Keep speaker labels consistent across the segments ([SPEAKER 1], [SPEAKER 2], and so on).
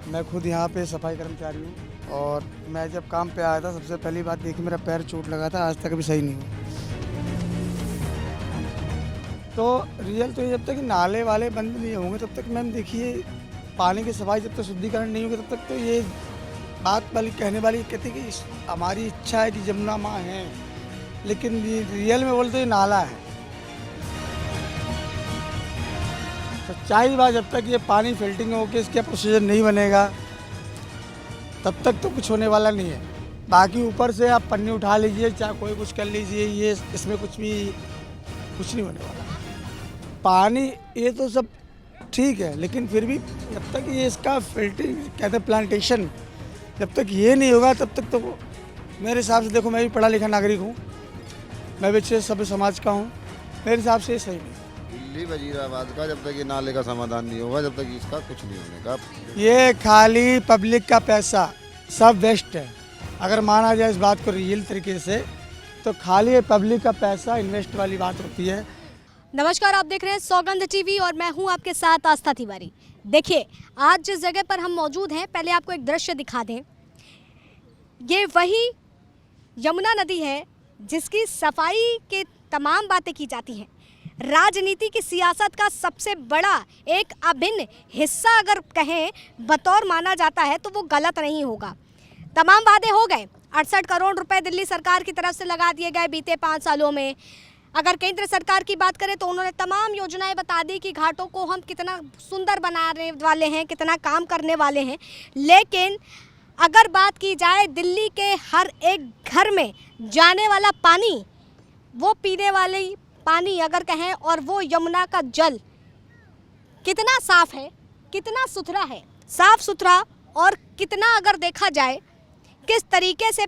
[SPEAKER 1] मैं खुद यहाँ पे सफाई कर्मचारी हूँ और मैं जब काम पे आया था सबसे पहली बात देखी मेरा पैर चोट लगा था, आज तक अभी सही नहीं हुआ। तो रियल तो ये जब तक नाले वाले बंद नहीं होंगे तब तक मैम देखिए पानी की सफाई जब तक शुद्धिकरण नहीं होगी तब तक तो ये बात वाली कहने वाली कहती कि हमारी इच्छा है कि जमुना माँ है, लेकिन रियल में बोलते ये नाला है। सच्चाई बात जब तक ये पानी फिल्टरिंग होकर इसका प्रोसीजर नहीं बनेगा तब तक तो कुछ होने वाला नहीं है। बाकी ऊपर से आप पन्नी उठा लीजिए चाहे कोई कुछ कर लीजिए, ये इसमें कुछ नहीं होने वाला। पानी ये तो सब ठीक है, लेकिन फिर भी जब तक ये इसका फिल्टरिंग कहते हैं प्लांटेशन, जब तक ये नहीं होगा तब तक तो मेरे हिसाब से देखो मैं भी पढ़ा लिखा नागरिक हूँ, मैं भी अच्छे सभ्य समाज का हूँ, मेरे हिसाब से ये सही नहीं।
[SPEAKER 2] दिल्ली वजीराबाद का जब तक ये नाले का समाधान नहीं होगा तब तक इसका कुछ नहीं होने का।
[SPEAKER 1] ये खाली पब्लिक का पैसा सब वेस्ट है। अगर माना जाए इस बात को रियल तरीके से तो खाली ये पब्लिक का पैसा इन्वेस्ट वाली बात होती है।
[SPEAKER 3] नमस्कार, आप देख रहे हैं सौगंध टीवी और मैं हूं आपके साथ आस्था तिवारी। देखिए, आज जिस जगह पर हम मौजूद हैं, पहले आपको एक दृश्य दिखा दें। ये वही यमुना नदी है जिसकी सफाई के तमाम बातें की जाती हैं। राजनीति की सियासत का सबसे बड़ा एक अभिन्न हिस्सा अगर कहें बतौर माना जाता है तो वो गलत नहीं होगा। तमाम वादे हो गए, 68 करोड़ रुपए दिल्ली सरकार की तरफ से लगा दिए गए बीते 5 सालों में। अगर केंद्र सरकार की बात करें तो उन्होंने तमाम योजनाएं बता दी कि घाटों को हम कितना सुंदर बनाने वाले हैं, कितना काम करने वाले हैं। लेकिन अगर बात की जाए दिल्ली के हर एक घर में जाने वाला पानी, वो पीने वाली पानी अगर कहें, और वो यमुना का जल कितना साफ है, कितना सुथरा है, साफ सुथरा, और कितना अगर देखा जाए किस तरीके से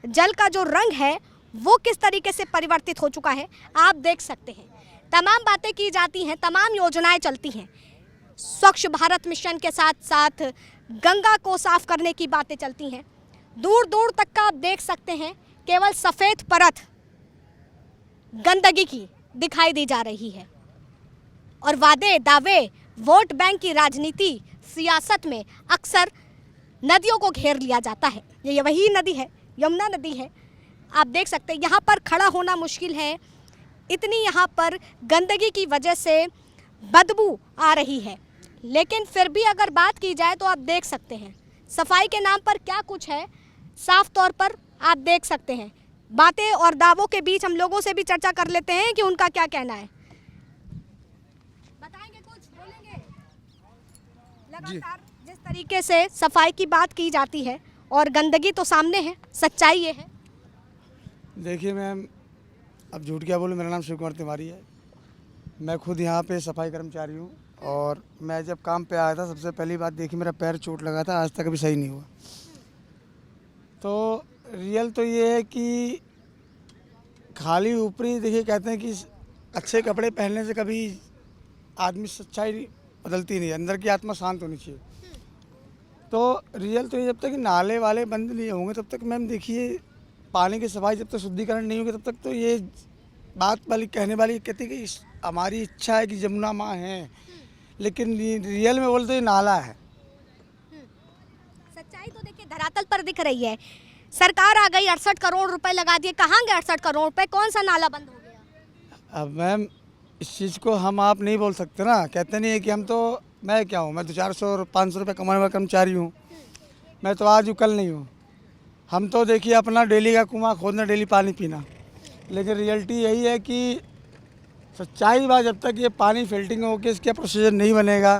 [SPEAKER 3] जल का जो रंग है वो किस तरीके से परिवर्तित हो चुका है, आप देख सकते हैं। तमाम बातें की जाती हैं, तमाम योजनाएं चलती हैं। स्वच्छ भारत मिशन के साथ साथ गंगा को साफ करने की बातें चलती हैं। दूर दूर तक का आप देख सकते हैं केवल सफ़ेद परत गंदगी की दिखाई दी जा रही है। और वादे दावे, वोट बैंक की राजनीति सियासत में अक्सर नदियों को घेर लिया जाता है। ये वही नदी है, यमुना नदी है। आप देख सकते हैं यहाँ पर खड़ा होना मुश्किल है, इतनी यहाँ पर गंदगी की वजह से बदबू आ रही है। लेकिन फिर भी अगर बात की जाए तो आप देख सकते हैं सफाई के नाम पर क्या कुछ है, साफ तौर पर आप देख सकते हैं। बातें और दावों के बीच हम लोगों से भी चर्चा कर लेते हैं कि उनका क्या कहना है। बताएंगे, कुछ बोलेंगे? लगातार जिस तरीके से सफाई की बात की जाती है और गंदगी तो सामने है, सच्चाई ये है।
[SPEAKER 1] देखिए मैम, अब झूठ क्या बोलूं, मेरा नाम शिव कुमार तिवारी है। मैं खुद यहाँ पे सफाई कर्मचारी हूँ और मैं जब काम पे आया था सबसे पहली बात देखी मेरा पैर चोट लगा था, आज तक अभी सही नहीं हुआ। तो रियल तो ये है कि खाली ऊपरी देखिए कहते हैं कि अच्छे कपड़े पहनने से कभी आदमी सच्चाई बदलती नहीं है, अंदर की आत्मा शांत होनी चाहिए। तो रियल तो ये जब तक नाले वाले बंद नहीं होंगे तब तक मैम देखिए पानी की सफाई जब तक शुद्धिकरण नहीं होगी तब तक तो ये बात वाली कहने वाली कहती कि हमारी इच्छा है कि जमुना माँ है, लेकिन रियल में बोलते ये नाला है।
[SPEAKER 3] सच्चाई तो देखिए धरातल पर दिख रही है। सरकार आ गई, 68 करोड़ रुपए लगा दिए। कहाँ गए 68 करोड़ रुपए? कौन सा नाला बंद हो गया?
[SPEAKER 1] अब मैम इस चीज़ को हम आप नहीं बोल सकते ना, कहते नहीं है कि हम तो, मैं क्या हूँ, मैं तो 400 और 500 रुपये कमाने वाला कर्मचारी हूँ। मैं तो आज हूँ कल नहीं हूँ। हम तो देखिए अपना डेली का कुआं खोदना, डेली पानी पीना। लेकिन रियलिटी यही है कि सच्चाई बात जब तक ये पानी फिल्टरिंग होकर इसका प्रोसीजर नहीं बनेगा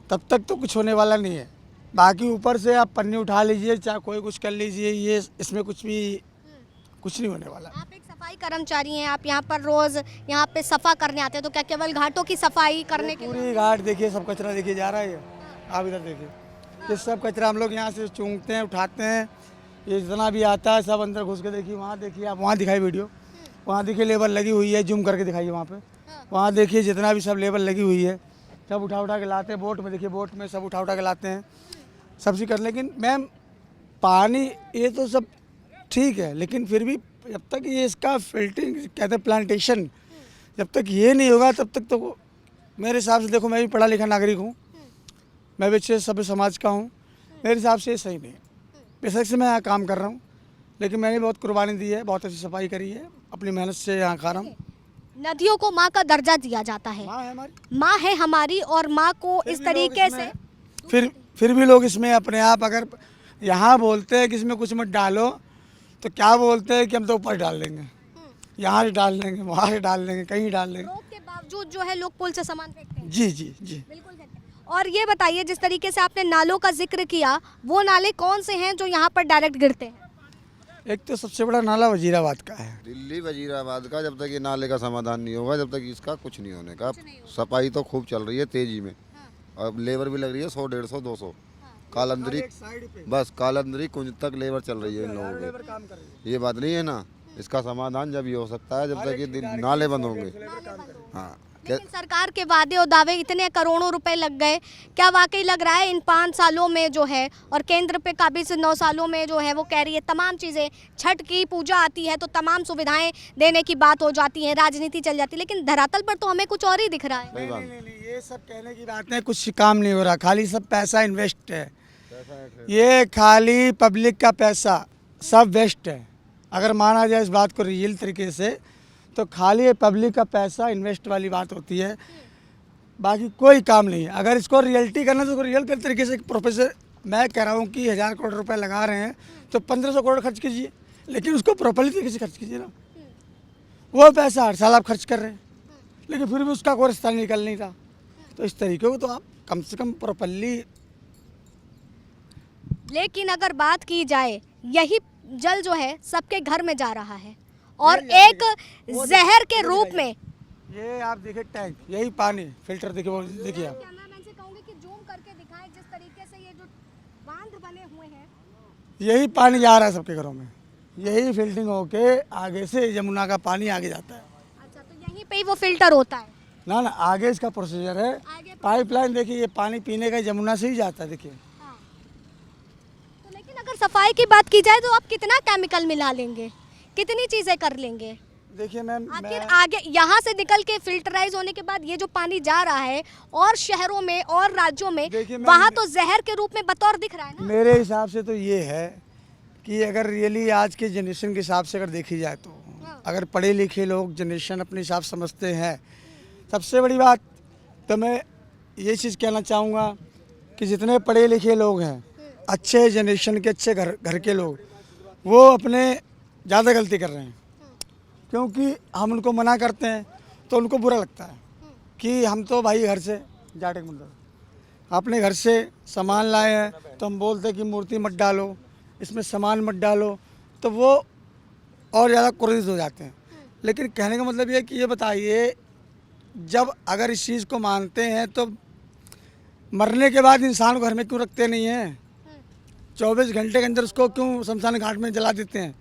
[SPEAKER 1] तब तक तो कुछ होने वाला नहीं है। बाकी ऊपर से आप पन्नी उठा लीजिए चाहे कोई कुछ कर लीजिए, ये इसमें कुछ नहीं होने वाला।
[SPEAKER 3] आप एक सफाई कर्मचारी हैं, आप यहाँ पर रोज यहाँ पे सफा करने आते हैं, तो क्या केवल घाटों की सफाई करने के
[SPEAKER 1] पूरी घाट देखिए, सब कचरा देखिए जा रहा है। आप इधर देखिए, ये सब कचरा हम लोग यहाँ से चूंगते हैं, उठाते हैं। ये जितना भी आता है सब अंदर घुस के देखिए, वहाँ देखिए, आप वहाँ दिखाई वीडियो, वहाँ देखिए लेबर लगी हुई है, जूम करके दिखाइए वहाँ पे, वहाँ देखिए जितना भी सब लेबर लगी हुई है, सब उठा के लाते हैं। बोट में देखिए, बोट में सब उठा के लाते हैं, सब्जी कर। लेकिन मैम पानी ये तो सब ठीक है, लेकिन फिर भी जब तक ये इसका फिल्टरिंग कहते हैं प्लांटेशन, जब तक ये नहीं होगा तब तक तो मेरे हिसाब से देखो मैं भी पढ़ा लिखा नागरिक हूँ, मैं भी अच्छे सभ्य समाज का हूँ, मेरे हिसाब से ये सही नहीं है। बेशक से मैं यहाँ काम कर रहा हूँ, लेकिन मैंने बहुत कुर्बानी दी है, बहुत अच्छी सफाई करी है, अपनी मेहनत से यहाँ खा रहा हूँ।
[SPEAKER 3] नदियों को माँ का दर्जा दिया जाता है,
[SPEAKER 1] माँ है हमारी,
[SPEAKER 3] माँ है हमारी, और माँ को इस तरीके से
[SPEAKER 1] फिर भी लोग इसमें अपने आप अगर यहाँ बोलते हैं कि इसमें कुछ मत डालो, तो क्या बोलते हैं कि हम तो ऊपर डाल देंगे, यहाँ से डाल देंगे, वहाँ से डाल देंगे, कहीं डाल देंगे।
[SPEAKER 3] रोक के बावजूद जो है लोग पुल से सामान फेंकते हैं।
[SPEAKER 1] जी जी जी।
[SPEAKER 3] बिल्कुल फेंकते हैं। और ये बताइए, जिस तरीके से आपने नालों का जिक्र किया, वो नाले कौन से हैं जो यहाँ पर डायरेक्ट गिरते हैं?
[SPEAKER 1] एक तो सबसे बड़ा नाला वजीराबाद का है।
[SPEAKER 2] दिल्ली वजीराबाद का जब तक ये नाले का समाधान नहीं होगा, जब तक इसका कुछ नहीं होने का। सफाई तो खूब चल रही है तेजी में, और लेबर भी लग रही है 100, 150, 200। कालंदरी, बस कालंदरी कुंज तक लेबर चल रही है इन लोगों की। ये बात नहीं है ना, इसका समाधान जब ये हो सकता है जब तक ये नाले बंद होंगे। हाँ,
[SPEAKER 3] लेकिन सरकार के वादे और दावे, इतने करोड़ों रुपए लग गए, क्या वाकई लग रहा है इन 5 सालों में जो है, और केंद्र पे काबिज 9 सालों में जो है वो कह रही है तमाम चीज़ें, छठ की पूजा आती है तो तमाम सुविधाएं देने की बात हो जाती है, राजनीति चल जाती है, लेकिन धरातल पर तो हमें कुछ और ही दिख रहा है।
[SPEAKER 1] नहीं, ये सब कहने की बातें, कुछ काम नहीं हो रहा, खाली सब पैसा इन्वेस्ट है। ये खाली पब्लिक का पैसा सब वेस्ट है। अगर माना जाए इस बात को रियल तरीके से, तो खाली पब्लिक का पैसा इन्वेस्ट वाली बात होती है, बाकी कोई काम नहीं है। अगर इसको रियलिटी करना है तो रियल के तरीके से, प्रोफेसर मैं कह रहा हूँ कि 1000 करोड़ रुपए लगा रहे हैं तो 1500 करोड़ खर्च कीजिए, लेकिन उसको प्रॉपर्ली तरीके से खर्च कीजिए ना। वो पैसा हर साल आप खर्च कर रहे हैं, लेकिन फिर भी उसका कोई रास्ता निकल नहीं रहा। तो इस तरीके को तो आप कम से कम प्रॉपर्ली।
[SPEAKER 3] लेकिन अगर बात की जाए, यही जल जो है सबके घर में जा रहा है, और एक जहर के रूप में।
[SPEAKER 1] ये आप देखिए टैंक, यही पानी फिल्टर देखिए, वो देखिए आप।
[SPEAKER 3] कैमरामैन से कहूंगी कि जूम करके दिखाएं जिस तरीके से ये जो बांध बने हुए हैं,
[SPEAKER 1] यही पानी जा रहा है सबके घरों में, यही फिल्टरिंग होके आगे से यमुना का पानी आगे जाता है।
[SPEAKER 3] अच्छा, तो यहीं पे ही वो फिल्टर होता है?
[SPEAKER 1] ना ना, आगे इसका प्रोसीजर है, पाइपलाइन देखिए, ये पानी पीने का यमुना से ही जाता है, देखिए।
[SPEAKER 3] हाँ। तो लेकिन अगर सफाई की बात की जाए तो आप कितना केमिकल मिला लेंगे, कितनी चीजें कर लेंगे?
[SPEAKER 1] देखिए मैम,
[SPEAKER 3] आखिर आगे यहाँ से निकल के फिल्टराइज होने के बाद ये जो पानी जा रहा है और शहरों में और राज्यों में, वहाँ तो जहर के रूप में बतौर दिख रहा है ना।
[SPEAKER 1] मेरे हिसाब से तो ये है कि अगर रियली आज के जनरेशन के हिसाब से अगर देखी जाए तो, अगर पढ़े लिखे लोग जनरेशन अपने हिसाब समझते हैं, सबसे बड़ी बात तो मैं ये चीज़ कहना चाहूँगा कि जितने पढ़े लिखे लोग हैं, अच्छे जनरेशन के, अच्छे घर के लोग, वो अपने ज़्यादा गलती कर रहे हैं। क्योंकि हम उनको मना करते हैं तो उनको बुरा लगता है कि हम तो भाई घर से जाटे के मतलब अपने घर से सामान लाए हैं, तो हम बोलते हैं कि मूर्ति मत डालो, इसमें सामान मत डालो, तो वो और ज़्यादा क्रोधित हो जाते हैं। लेकिन कहने का मतलब ये है कि ये बताइए, जब अगर इस चीज़ को मानते हैं तो मरने के बाद इंसान को घर में क्यों रखते नहीं हैं? 24 घंटे के अंदर उसको क्यों शमशान घाट में जला देते हैं?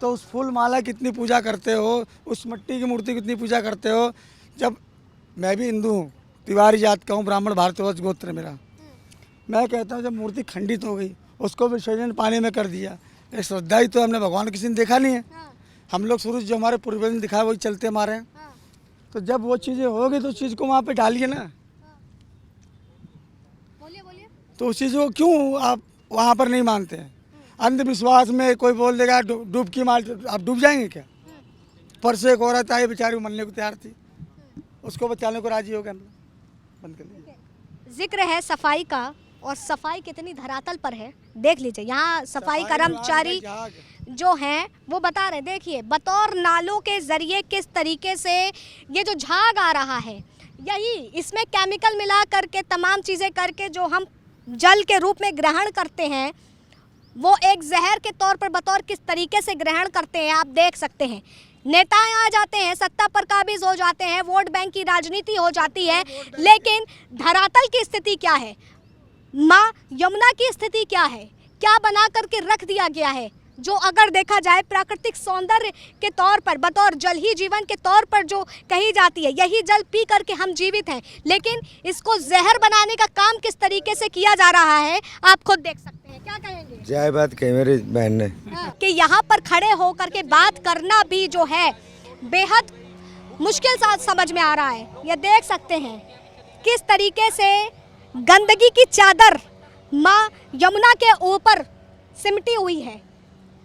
[SPEAKER 1] तो उस फूल माला कितनी पूजा करते हो, उस मिट्टी की मूर्ति कितनी पूजा करते हो। जब मैं भी हिंदू हूँ, तिवारी जात का हूँ, ब्राह्मण भारतवंश गोत्र मेरा, मैं कहता हूँ जब मूर्ति खंडित हो गई, उसको विसर्जन पानी में कर दिया, एक श्रद्धा ही तो हमने भगवान किसी ने देखा नहीं है। हम लोग सूरज जो हमारे पूर्वज ने दिखाया वही चलते हमारे हैं। तो जब वो चीज़ें हो गई तो उस चीज़ को वहाँ पे डालिए ना।
[SPEAKER 3] बोलिए।
[SPEAKER 1] तो उस चीज़ को क्यों आप वहाँ पर नहीं मानते हैं? अंधविश्वास में कोई बोल देगा डुबकी मार, आप डूब जाएंगे क्या? परसों एक औरत आई, बेचारी मरने को तैयार थी, उसको बचाने को राजी हो गया, बंद कर दिया।
[SPEAKER 3] जिक्र है सफाई का, और सफाई कितनी धरातल पर है देख लीजिए। यहाँ सफाई कर्मचारी जो हैं वो बता रहे हैं, देखिए बतौर नालों के ज़रिए किस तरीके से ये जो झाग आ रहा है, यही इसमें केमिकल मिला करके तमाम चीज़ें करके जो हम जल के रूप में ग्रहण करते हैं, वो एक जहर के तौर पर बतौर किस तरीके से ग्रहण करते हैं आप देख सकते हैं। नेताएं आ जाते हैं, सत्ता पर काबिज हो जाते हैं, वोट बैंक की राजनीति हो जाती है, लेकिन धरातल की स्थिति क्या है, माँ यमुना की स्थिति क्या है, क्या बना करके रख दिया गया है, जो अगर देखा जाए प्राकृतिक सौंदर्य के तौर पर, बतौर जल ही जीवन के तौर पर जो कही जाती है, यही जल पी करके हम जीवित हैं, लेकिन इसको जहर बनाने का काम किस तरीके से किया जा रहा है आप खुद देख सकते हैं। क्या कहेंगे?
[SPEAKER 4] जय बात कही मेरी बहन ने
[SPEAKER 3] कि यहाँ पर खड़े होकर के बात करना भी जो है बेहद मुश्किल सा समझ में आ रहा है। ये देख सकते हैं किस तरीके से गंदगी की चादर माँ यमुना के ऊपर सिमटी हुई है।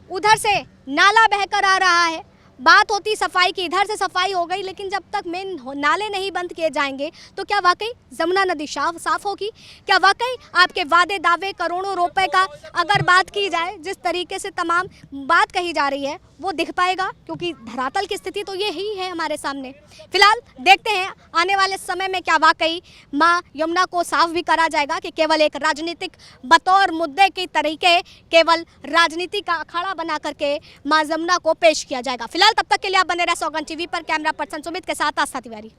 [SPEAKER 3] उधर से नाला बहकर आ रहा है। बात होती सफाई की, इधर से सफाई हो गई, लेकिन जब तक मेन नाले नहीं बंद किए जाएंगे तो क्या वाकई जमुना नदी साफ होगी? क्या वाकई आपके वादे दावे करोड़ों रुपए का अगर बात की जाए, जिस तरीके से तमाम बात कही जा रही है, वो दिख पाएगा? क्योंकि धरातल की स्थिति तो ये ही है हमारे सामने। फिलहाल देखते हैं आने वाले समय में क्या वाकई माँ यमुना को साफ भी करा जाएगा कि केवल एक राजनीतिक बतौर मुद्दे के तरीके केवल राजनीति का अखाड़ा बना करके माँ यमुना को पेश किया जाएगा। फिलहाल तब तक के लिए आप बने रहे सौगंध टीवी पर। कैमरा पर्सन सुमित के साथ आस्था तिवारी।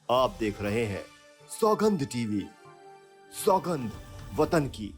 [SPEAKER 5] आप देख रहे हैं सौगंध टीवी, सौगंध वतन की।